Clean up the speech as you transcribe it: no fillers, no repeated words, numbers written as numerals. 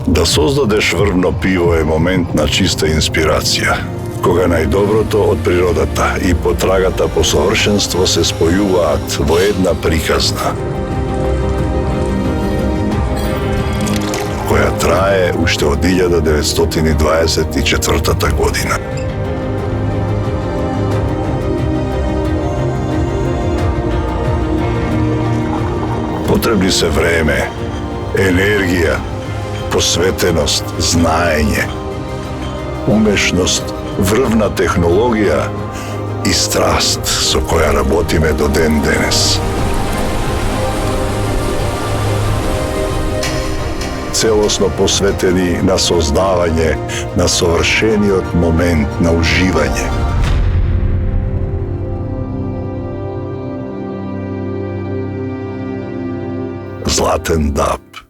Да создадеш врвно пиво е моментна чиста инспирација, кога најдоброто од природата и потрагата по совршенство се спојуваат во една приказна, која трае уште од 1924 година. Потребни се време, енергија, посветеност, знаење, умешност, врвна технологија и страст со која работиме до ден денес. Целосно посветени на создавање на совршениот момент на уживање. Златен даб.